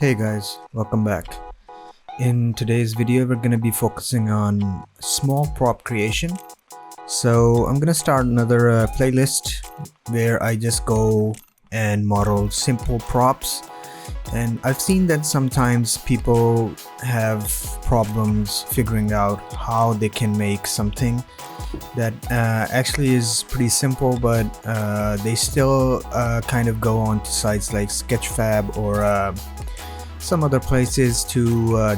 Hey guys, welcome back. In today's video, we're gonna be focusing on small prop creation. So I'm gonna start another playlist where I just go and model simple props. And I've seen that sometimes people have problems figuring out how they can make something that actually is pretty simple, but they still kind of go on to sites like Sketchfab or some other places to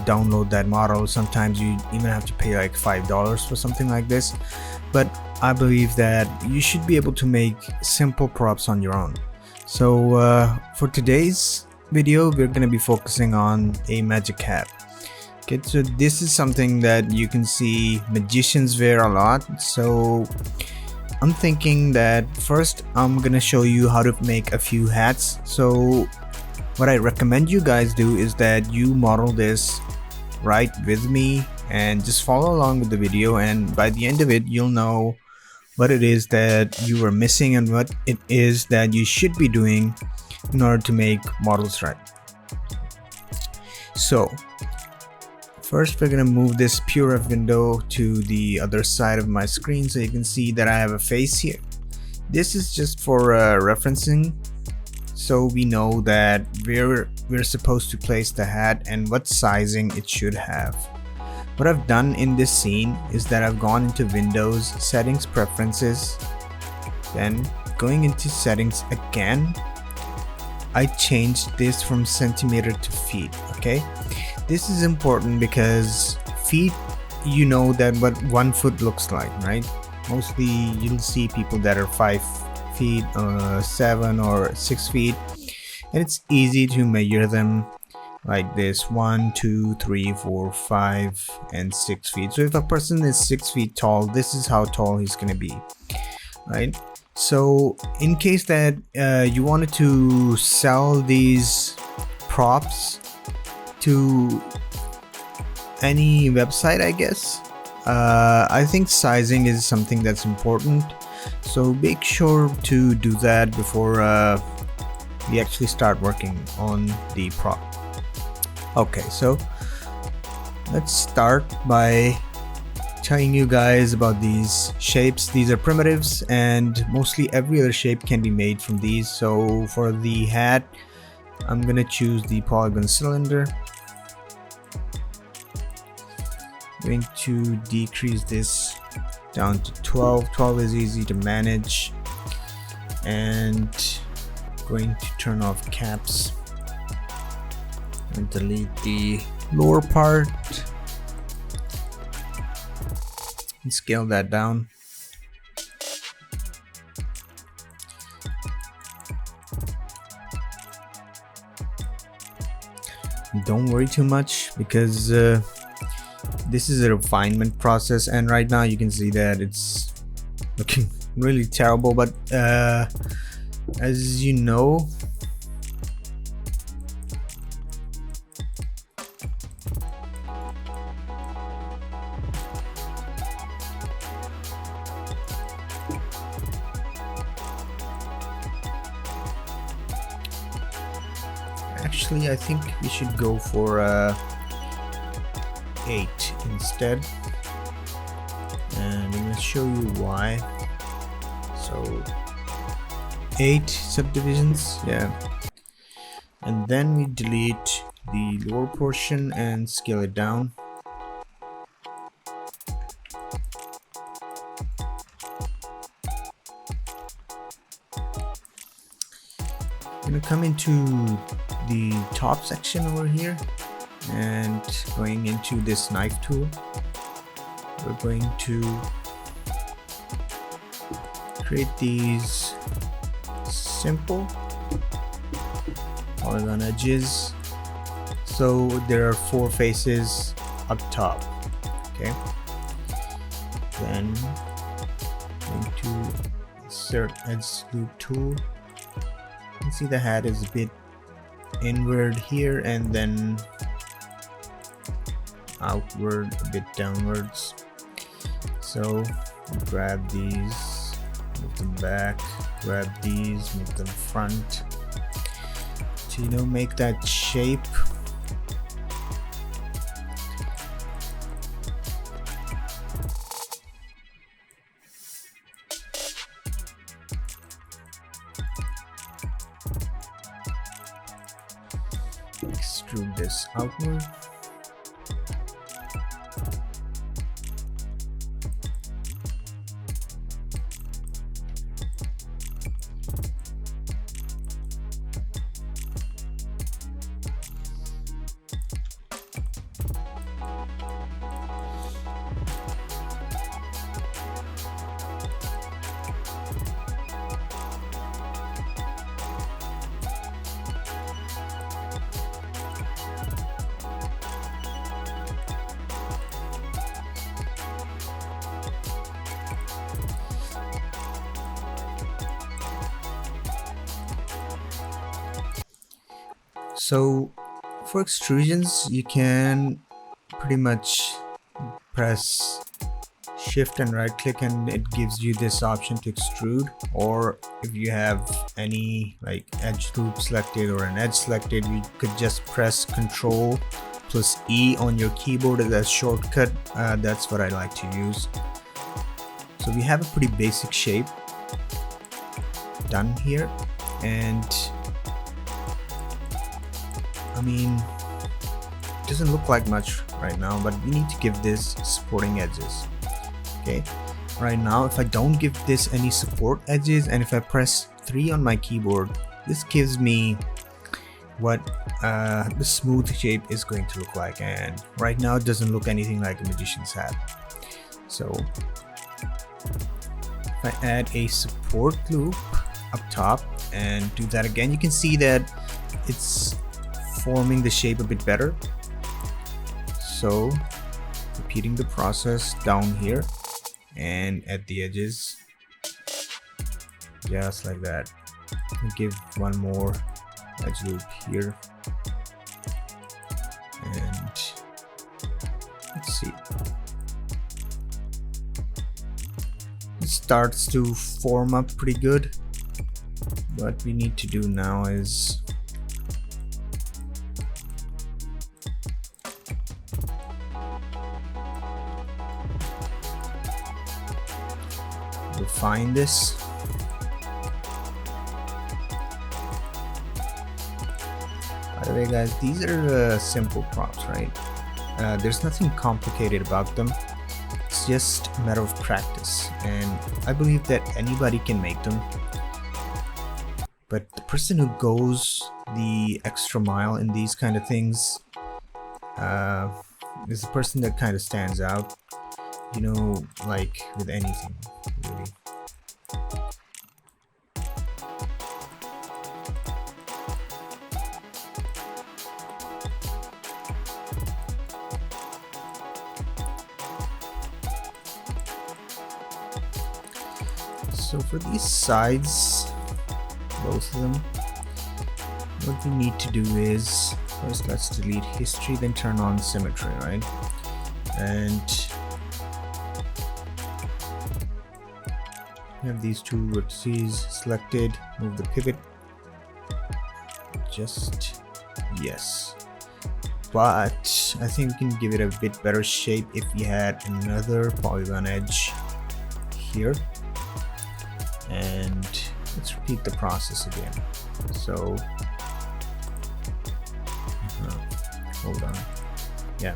download that model. Sometimes you even have to pay like $5 for something like this, but I believe that you should be able to make simple props on your own. So for today's video, we're going to be focusing on a magic hat. Okay, so this is something that you can see magicians wear a lot. So I'm thinking that first I'm gonna show you how to make a few hats. So what I recommend you guys do is that you model this right with me and just follow along with the video, and by the end of it you'll know what it is that you are missing and what it is that you should be doing in order to make models right. So first we're gonna move this PureRef window to the other side of my screen so you can see that I have a face here. This is just for referencing, so we know that where we're supposed to place the hat and what sizing it should have. What I've done in this scene is that I've gone into Windows, Settings, Preferences, then going into Settings again, I changed this from centimeter to feet. Okay, this is important because feet, you know that what 1 foot looks like, right? Mostly you'll see people that are 5 feet, 7 or 6 feet, and it's easy to measure them like this: 1, 2, 3, 4, 5 and 6 feet. So if a person is 6 feet tall, this is how tall he's gonna be, right? So in case that you wanted to sell these props to any website, I guess, I think sizing is something that's important. So make sure to do that before we actually start working on the prop. Okay, so let's start by telling you guys about these shapes. These are primitives, and mostly every other shape can be made from these. So for the hat, I'm gonna choose the polygon cylinder. I'm going to decrease this down to 12. 12 is easy to manage, and going to turn off caps and delete the lower part and scale that down. Don't worry too much because this is a refinement process, and right now you can see that it's looking really terrible, but as you know, actually I think we should go for 8 instead, and I'm going to show you why. So 8 subdivisions, yeah, and then we delete the lower portion and scale it down. I'm going to come into the top section over here and going into this knife tool, we're going to create these simple polygon edges. So there are 4 faces up top. Okay, then going to insert edge loop tool. You can see the hat is a bit inward here and then outward, a bit downwards. So grab these, move them back, grab these, move them front to make that shape extrude this outward. So for extrusions, you can pretty much press shift and right click and it gives you this option to extrude, or if you have any like edge loop selected or an edge selected, you could just press Ctrl plus E on your keyboard as a shortcut. That's what I like to use. So we have a pretty basic shape done here, and I mean, it doesn't look like much right now, but we need to give this supporting edges. Okay, right now if I don't give this any support edges and if I press 3 on my keyboard, this gives me what the smooth shape is going to look like, and right now it doesn't look anything like a magician's hat. So if I add a support loop up top and do that again, you can see that it's forming the shape a bit better. So repeating the process down here and at the edges, just like that. I'll give one more edge loop here, and let's see, it starts to form up pretty good. What we need to do now is refine this. By the way guys, these are simple props, right? There's nothing complicated about them. It's just a matter of practice, and I believe that anybody can make them, but the person who goes the extra mile in these kind of things is the person that kind of stands out, you know, like with anything really. So for these sides, both of them, what we need to do is first let's delete history, then turn on symmetry, right? And we have these two vertices selected. Move the pivot, just yes, but I think we can give it a bit better shape if we had another polygon edge here. And let's repeat the process again. So hold on, yeah,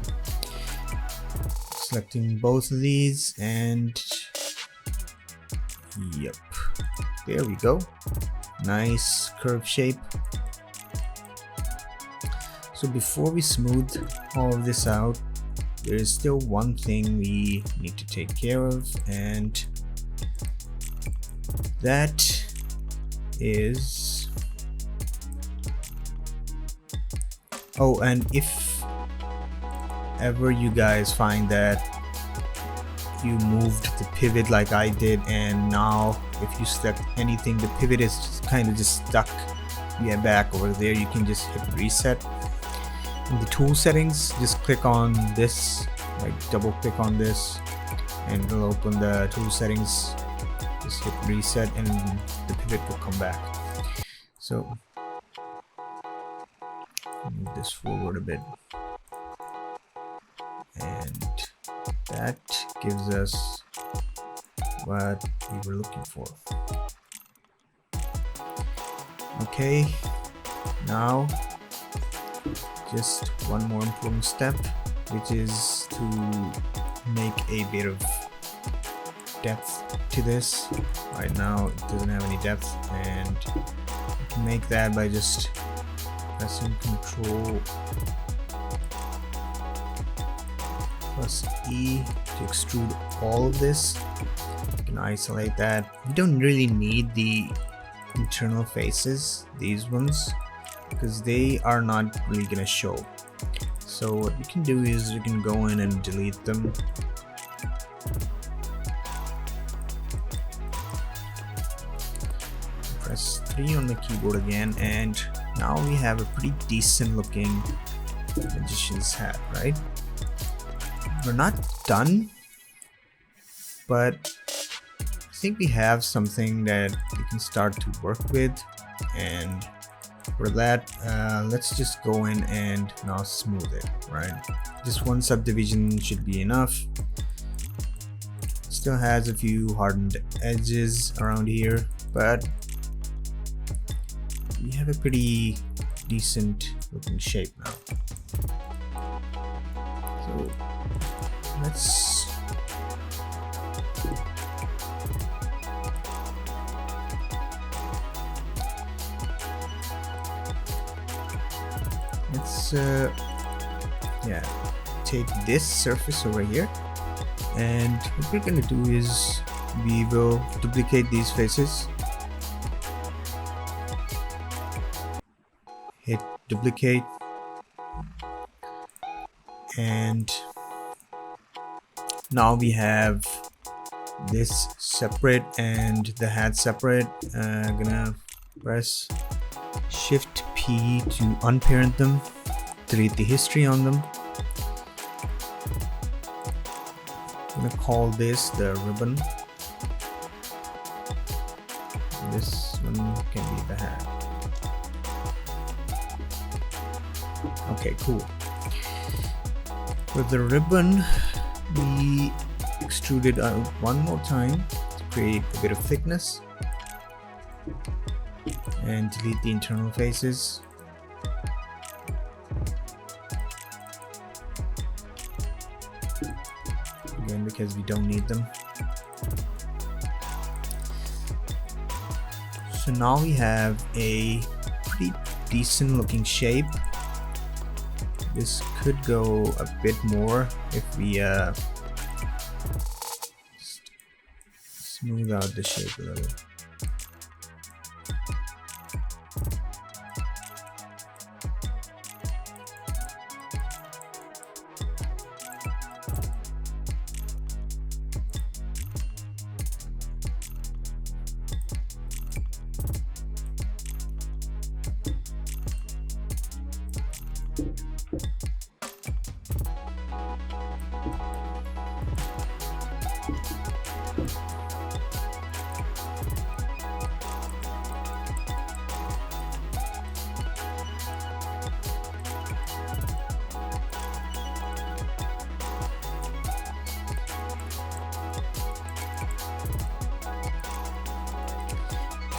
selecting both of these, and yep, there we go, nice curve shape. So before we smooth all of this out, there is still one thing we need to take care of, and that is, oh, and if ever you guys find that you moved the pivot like I did, and now if you select anything, the pivot is just kind of just stuck back over there, you can just hit reset. In the tool settings, just click on this, like double click on this, and it'll open the tool settings. Just hit reset and the pivot will come back. So move this forward a bit, and that gives us what we were looking for. Okay, now just one more important step, which is to make a bit of depth to this. Right now it doesn't have any depth, and you can make that by just pressing Ctrl plus E to extrude all of this. You can isolate that. You don't really need the internal faces, these ones, because they are not really gonna show. So what you can do is you can go in and delete them. Press 3 on the keyboard again, and now we have a pretty decent looking magician's hat, right? We're not done, but I think we have something that we can start to work with, and for that let's just go in and now smooth it, right? Just one subdivision should be enough. Still has a few hardened edges around here, but we have a pretty decent looking shape now. So let's take this surface over here, and what we're gonna do is we will duplicate these faces, hit duplicate, and now we have this separate and the hat separate. Gonna press Shift P to unparent them, delete the history on them. I'm gonna call this the ribbon. This one can be the hat. Okay, cool. With the ribbon, we extrude it out one more time to create a bit of thickness, and delete the internal faces. Again, because we don't need them. So now we have a pretty decent looking shape. This could go a bit more if we just smooth out the shape a little.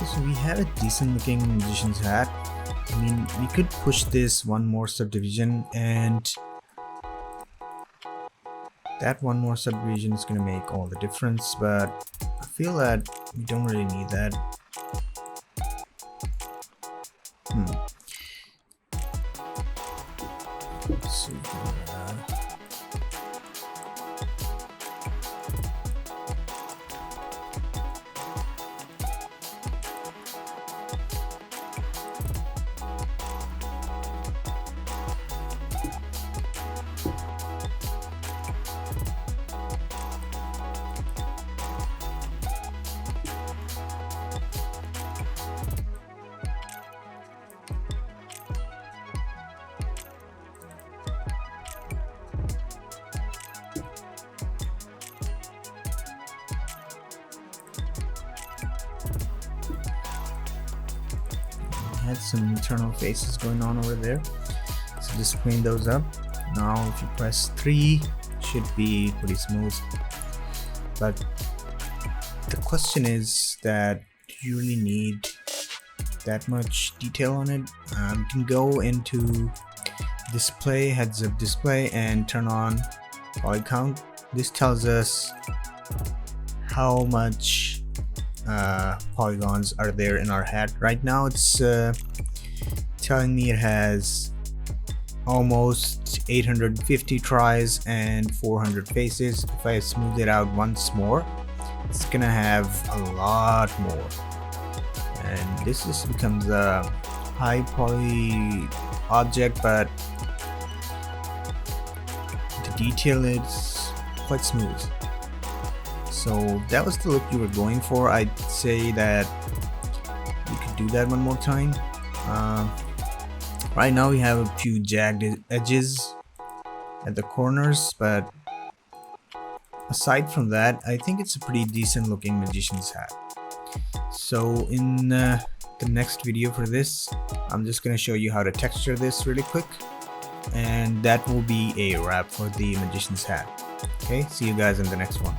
So we have a decent looking magician's hat. I mean, we could push this one more subdivision, and that one more subdivision is going to make all the difference, but I feel that we don't really need that. Let's see here. Had some internal faces going on over there, so just clean those up. Now if you press 3, should be pretty smooth, but the question is that do you really need that much detail on it? You can go into display, heads up display, and turn on poly count. This tells us how much polygons are there in our hat. Right now it's telling me it has almost 850 tries and 400 faces. If I smooth it out once more, it's gonna have a lot more, and this just becomes a high poly object, but the detail is quite smooth. So that was the look you were going for. I'd say that you could do that one more time. Right now we have a few jagged edges at the corners, but aside from that, I think it's a pretty decent looking magician's hat. So in the next video for this, I'm just gonna show you how to texture this really quick, and that will be a wrap for the magician's hat. Okay, see you guys in the next one.